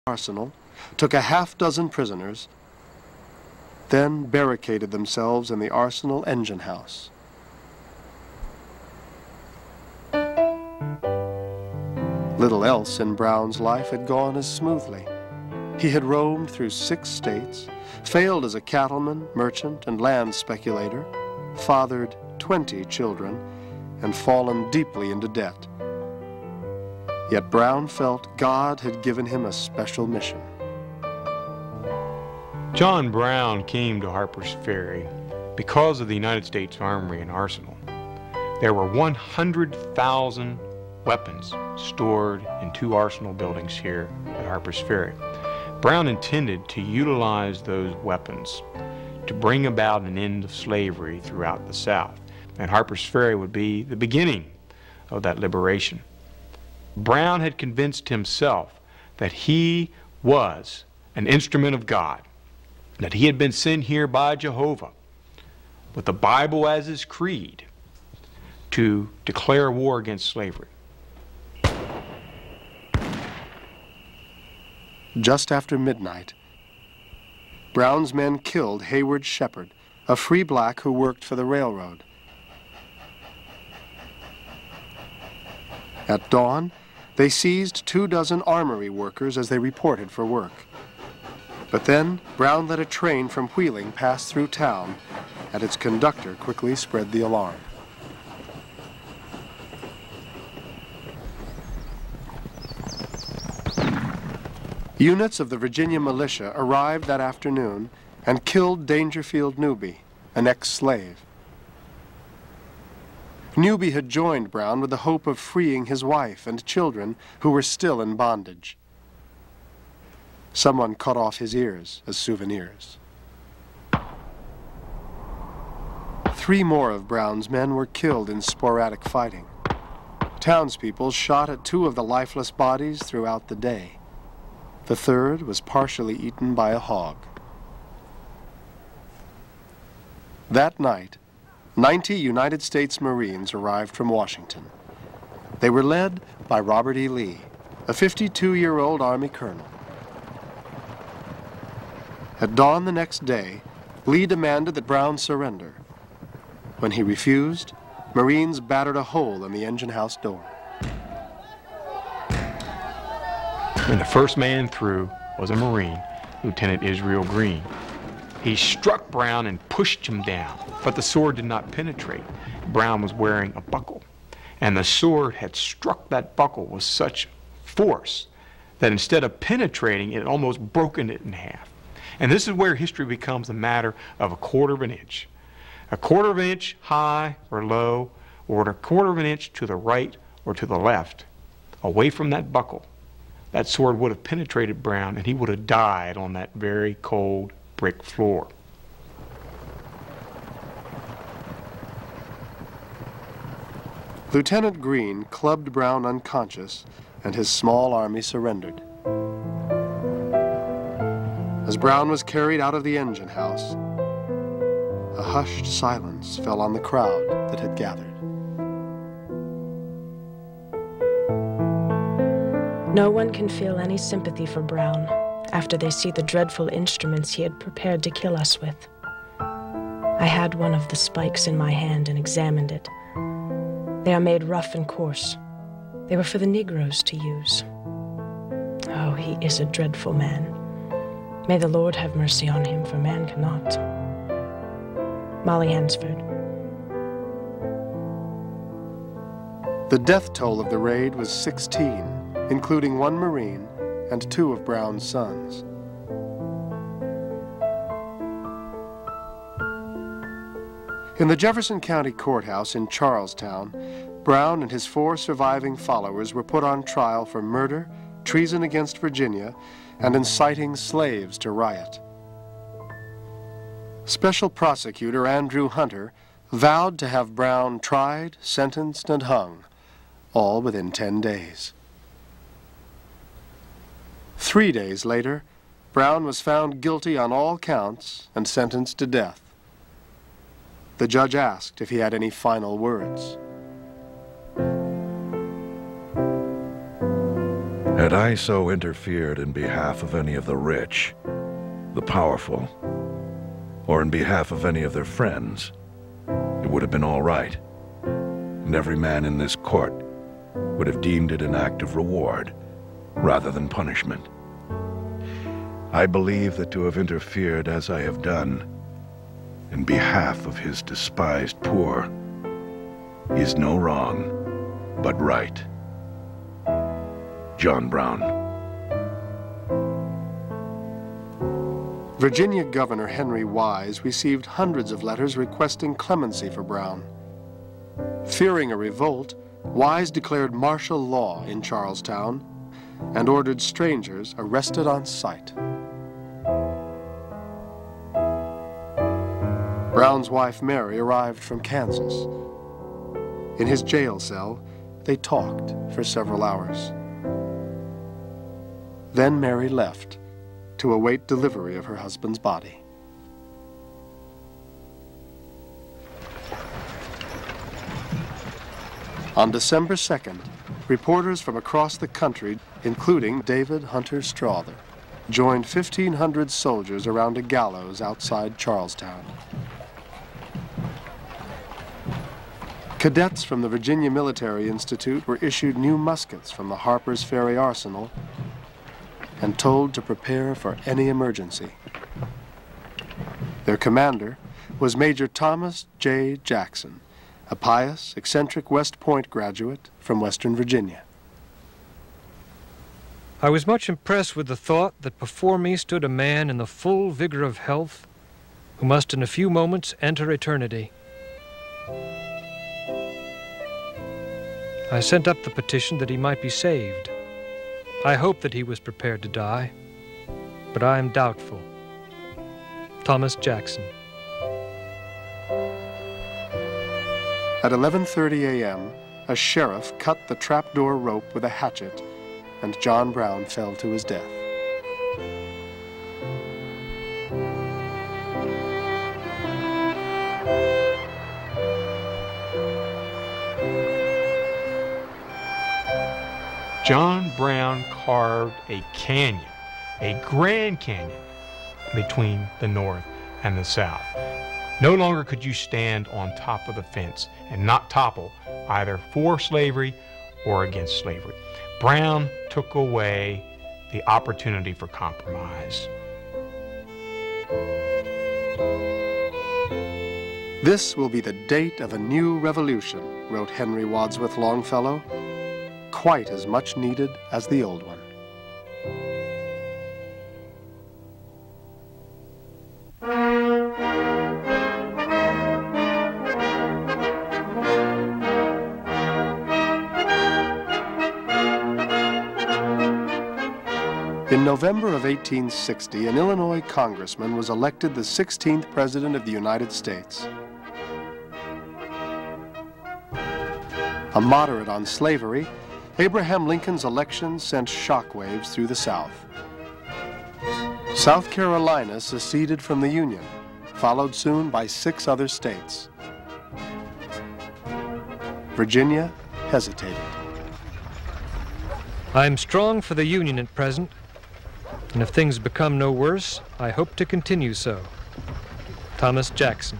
arsenal, took a half-dozen prisoners, then barricaded themselves in the arsenal engine house. Little else in Brown's life had gone as smoothly. He had roamed through 6 states, failed as a cattleman, merchant, and land speculator, fathered 20 children, and fallen deeply into debt. Yet Brown felt God had given him a special mission. John Brown came to Harper's Ferry because of the United States Armory and Arsenal. There were 100,000 weapons stored in 2 arsenal buildings here at Harper's Ferry. Brown intended to utilize those weapons to bring about an end of slavery throughout the South, and Harper's Ferry would be the beginning of that liberation. Brown had convinced himself that he was an instrument of God, that he had been sent here by Jehovah with the Bible as his creed to declare war against slavery. Just after midnight, Brown's men killed Hayward Shepard, a free black who worked for the railroad. At dawn, they seized 24 armory workers as they reported for work. But then, Brown let a train from Wheeling pass through town, and its conductor quickly spread the alarm. Units of the Virginia militia arrived that afternoon and killed Dangerfield Newby, an ex-slave. Newby had joined Brown with the hope of freeing his wife and children who were still in bondage. Someone cut off his ears as souvenirs. 3 more of Brown's men were killed in sporadic fighting. Townspeople shot at 2 of the lifeless bodies throughout the day. The 3rd was partially eaten by a hog. That night, 90 United States Marines arrived from Washington. They were led by Robert E. Lee, a 52-year-old Army colonel. At dawn the next day, Lee demanded that Brown surrender. When he refused, Marines battered a hole in the engine house door. And the first man through was a Marine, Lieutenant Israel Green. He struck Brown and pushed him down, but the sword did not penetrate. Brown was wearing a buckle, and the sword had struck that buckle with such force that instead of penetrating, it almost broken it in half. And this is where history becomes a matter of a quarter of an inch. A quarter of an inch high or low, or a quarter of an inch to the right or to the left, away from that buckle. That sword would have penetrated Brown, and he would have died on that very cold brick floor. Lieutenant Green clubbed Brown unconscious, and his small army surrendered. As Brown was carried out of the engine house, a hushed silence fell on the crowd that had gathered. No one can feel any sympathy for Brown after they see the dreadful instruments he had prepared to kill us with. I had one of the spikes in my hand and examined it. They are made rough and coarse. They were for the Negroes to use. Oh, he is a dreadful man. May the Lord have mercy on him, for man cannot. Molly Hansford. The death toll of the raid was 16, including 1 Marine and 2 of Brown's sons. In the Jefferson County Courthouse in Charlestown, Brown and his 4 surviving followers were put on trial for murder, treason against Virginia, and inciting slaves to riot. Special Prosecutor Andrew Hunter vowed to have Brown tried, sentenced, and hung, all within 10 days. 3 days later, Brown was found guilty on all counts and sentenced to death. The judge asked if he had any final words. Had I so interfered in behalf of any of the rich, the powerful, or in behalf of any of their friends, it would have been all right, and every man in this court would have deemed it an act of reward rather than punishment. I believe that to have interfered as I have done in behalf of his despised poor is no wrong, but right. John Brown. Virginia Governor Henry Wise received hundreds of letters requesting clemency for Brown. Fearing a revolt, Wise declared martial law in Charlestown and ordered strangers arrested on sight. Brown's wife Mary arrived from Kansas. In his jail cell, they talked for several hours. Then Mary left to await delivery of her husband's body. On December 2nd, reporters from across the country, including David Hunter Strawther, joined 1,500 soldiers around a gallows outside Charlestown. Cadets from the Virginia Military Institute were issued new muskets from the Harper's Ferry arsenal and told to prepare for any emergency. Their commander was Major Thomas J. Jackson, a pious, eccentric West Point graduate from Western Virginia. I was much impressed with the thought that before me stood a man in the full vigor of health who must in a few moments enter eternity. I sent up the petition that he might be saved. I hope that he was prepared to die, but I am doubtful. Thomas Jackson. At 11:30 a.m., a sheriff cut the trapdoor rope with a hatchet, and John Brown fell to his death. John Brown carved a canyon, a Grand Canyon, between the North and the South. No longer could you stand on top of the fence and not topple either for slavery or against slavery. Brown took away the opportunity for compromise. This will be the date of a new revolution, wrote Henry Wadsworth Longfellow, quite as much needed as the old one. In November of 1860, an Illinois congressman was elected the 16th President of the United States. A moderate on slavery, Abraham Lincoln's election sent shockwaves through the South. South Carolina seceded from the Union, followed soon by 6 other states. Virginia hesitated. I am strong for the Union at present, and if things become no worse, I hope to continue so. Thomas Jackson.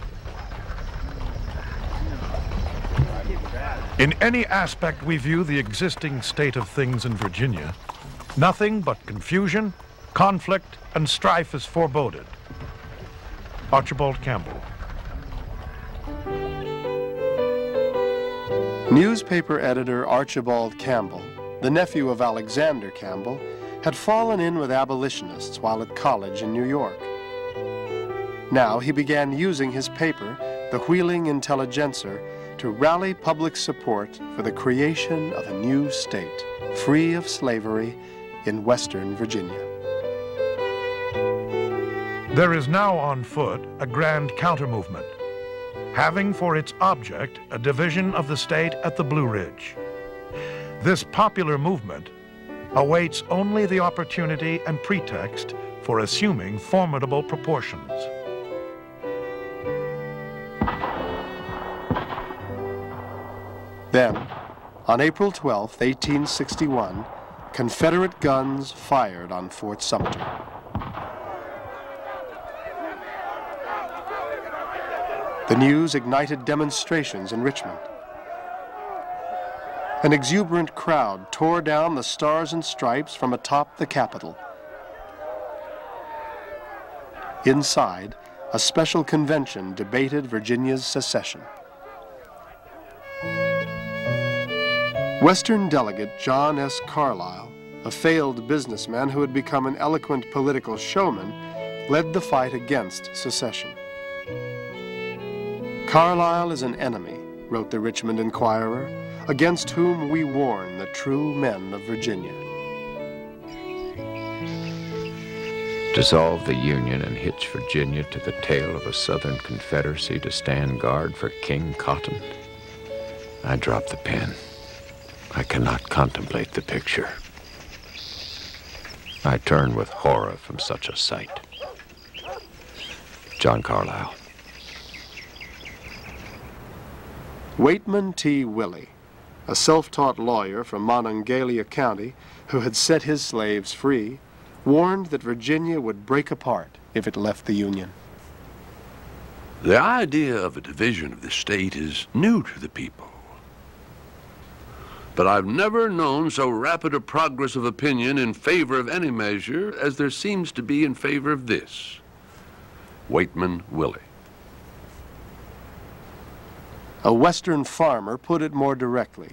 In any aspect we view the existing state of things in Virginia, nothing but confusion, conflict, and strife is foreboded. Archibald Campbell. Newspaper editor Archibald Campbell, the nephew of Alexander Campbell, had fallen in with abolitionists while at college in New York. Now he began using his paper, the Wheeling Intelligencer, to rally public support for the creation of a new state, free of slavery, in Western Virginia. There is now on foot a grand counter-movement, having for its object a division of the state at the Blue Ridge. This popular movement awaits only the opportunity and pretext for assuming formidable proportions. Then, on April 12, 1861, Confederate guns fired on Fort Sumter. The news ignited demonstrations in Richmond. An exuberant crowd tore down the Stars and Stripes from atop the Capitol. Inside, a special convention debated Virginia's secession. Western delegate John S. Carlisle, a failed businessman who had become an eloquent political showman, led the fight against secession. "Carlisle is an enemy," wrote the Richmond Enquirer, "against whom we warn the true men of Virginia." Dissolve the Union and hitch Virginia to the tail of a Southern Confederacy to stand guard for King Cotton. I drop the pen. I cannot contemplate the picture. I turn with horror from such a sight. John Carlisle. Waitman T. Willey, a self-taught lawyer from Monongalia County who had set his slaves free, warned that Virginia would break apart if it left the Union. The idea of a division of the state is new to the people. But I've never known so rapid a progress of opinion in favor of any measure as there seems to be in favor of this. Waitman Willey. A Western farmer put it more directly.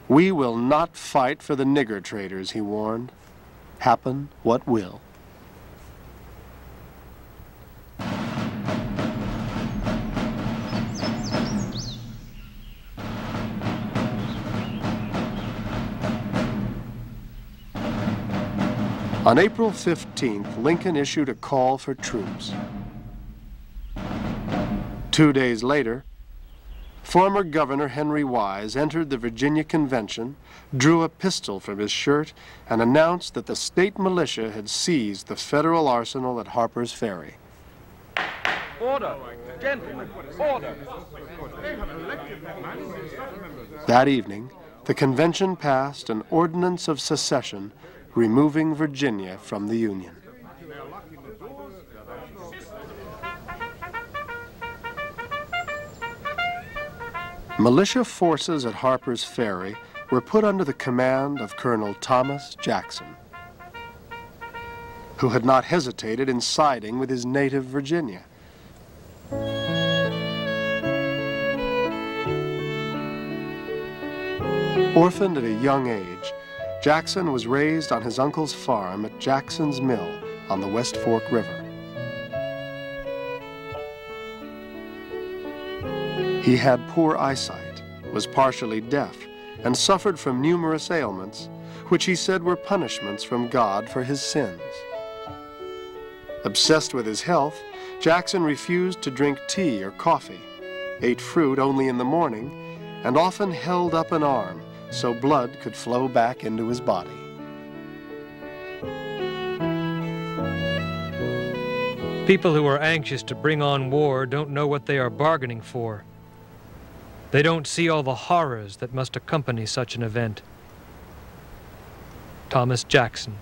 "We will not fight for the nigger traders," he warned. "Happen what will." On April 15th, Lincoln issued a call for troops. 2 days later, former Governor Henry Wise entered the Virginia Convention, drew a pistol from his shirt, and announced that the state militia had seized the federal arsenal at Harper's Ferry. Order! Gentlemen, order! That evening, the convention passed an ordinance of secession removing Virginia from the Union. Militia forces at Harper's Ferry were put under the command of Colonel Thomas Jackson, who had not hesitated in siding with his native Virginia. Orphaned at a young age, Jackson was raised on his uncle's farm at Jackson's Mill on the West Fork River. He had poor eyesight, was partially deaf, and suffered from numerous ailments, which he said were punishments from God for his sins. Obsessed with his health, Jackson refused to drink tea or coffee, ate fruit only in the morning, and often held up an arm so blood could flow back into his body. People who are anxious to bring on war don't know what they are bargaining for. They don't see all the horrors that must accompany such an event. Thomas Jackson.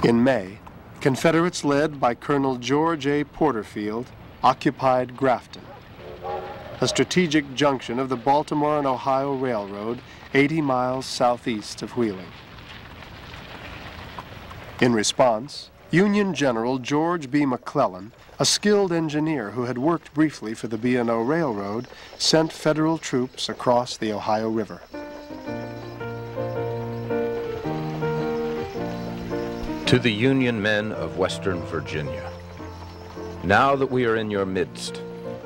In May, Confederates led by Colonel George A. Porterfield occupied Grafton, a strategic junction of the Baltimore and Ohio Railroad 80 miles southeast of Wheeling. In response, Union General George B. McClellan, a skilled engineer who had worked briefly for the B&O Railroad, sent federal troops across the Ohio River. To the Union men of Western Virginia, now that we are in your midst,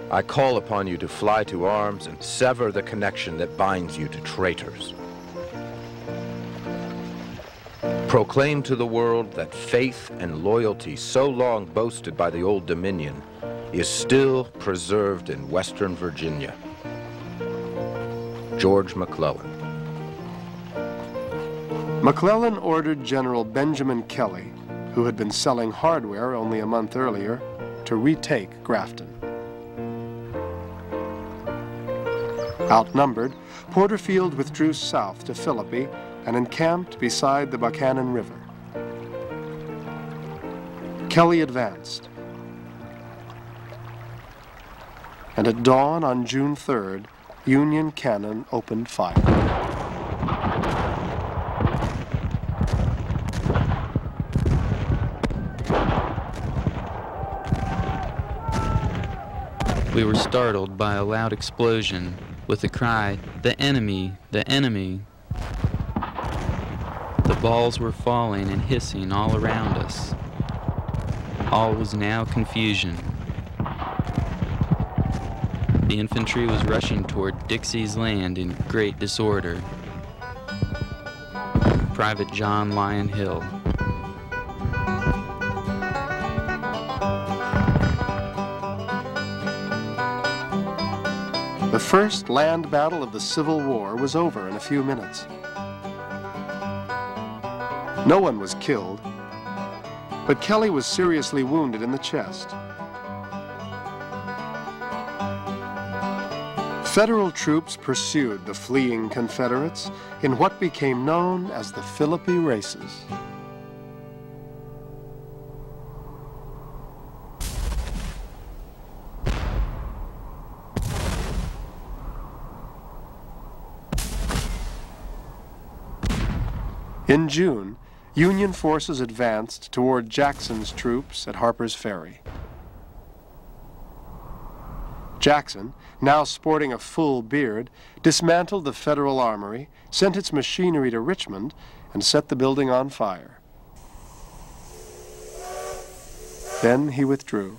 I call upon you to fly to arms and sever the connection that binds you to traitors. Proclaim to the world that faith and loyalty so long boasted by the Old Dominion is still preserved in Western Virginia. George McClellan. McClellan ordered General Benjamin Kelly, who had been selling hardware only a month earlier, to retake Grafton. Outnumbered, Porterfield withdrew south to Philippi and encamped beside the Buchanan River. Kelly advanced, and at dawn on June 3rd, Union cannon opened fire. We were startled by a loud explosion with the cry, "The enemy! The enemy!" The balls were falling and hissing all around us. All was now confusion. The infantry was rushing toward Dixie's Land in great disorder. Private John Lyon Hill. The first land battle of the Civil War was over in a few minutes. No one was killed, but Kelly was seriously wounded in the chest. Federal troops pursued the fleeing Confederates in what became known as the Philippi Races. In June, Union forces advanced toward Jackson's troops at Harper's Ferry. Jackson, now sporting a full beard, dismantled the Federal Armory, sent its machinery to Richmond, and set the building on fire. Then he withdrew.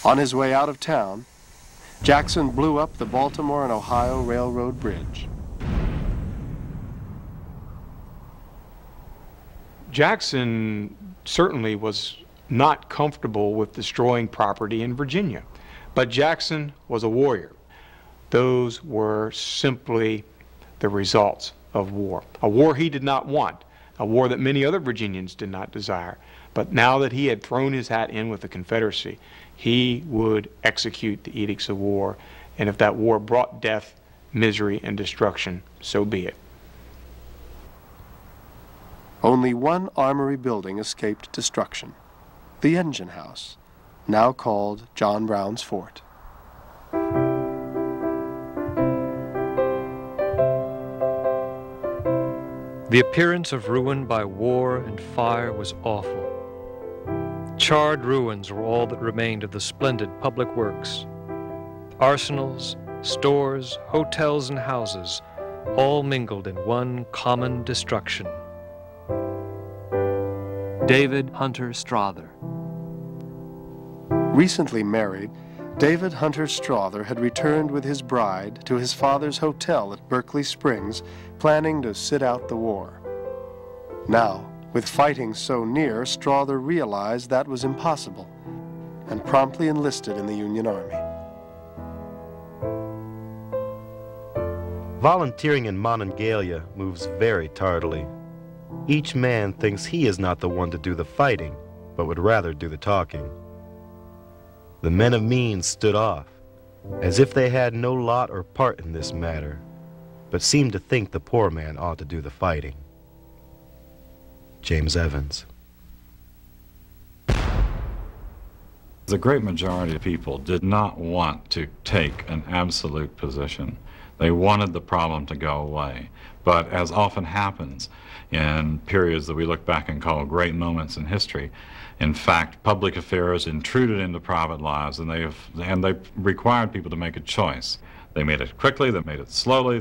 On his way out of town, Jackson blew up the Baltimore and Ohio Railroad Bridge. Jackson certainly was not comfortable with destroying property in Virginia, but Jackson was a warrior. Those were simply the results of war. A war he did not want, a war that many other Virginians did not desire. But now that he had thrown his hat in with the Confederacy, he would execute the edicts of war, and if that war brought death, misery, and destruction, so be it. Only one armory building escaped destruction, the engine house, now called John Brown's Fort. The appearance of ruin by war and fire was awful. Charred ruins were all that remained of the splendid public works. Arsenals, stores, hotels, and houses all mingled in one common destruction. David Hunter Strother. Recently married, David Hunter Strother had returned with his bride to his father's hotel at Berkeley Springs, planning to sit out the war. Now, with fighting so near, Strother realized that was impossible and promptly enlisted in the Union Army. Volunteering in Monongalia moves very tardily. Each man thinks he is not the one to do the fighting, but would rather do the talking. The men of means stood off, as if they had no lot or part in this matter, but seemed to think the poor man ought to do the fighting. James Evans. The great majority of people did not want to take an absolute position. They wanted the problem to go away. But as often happens in periods that we look back and call great moments in history, in fact, public affairs intruded into private lives, and they required people to make a choice. They made it quickly, they made it slowly.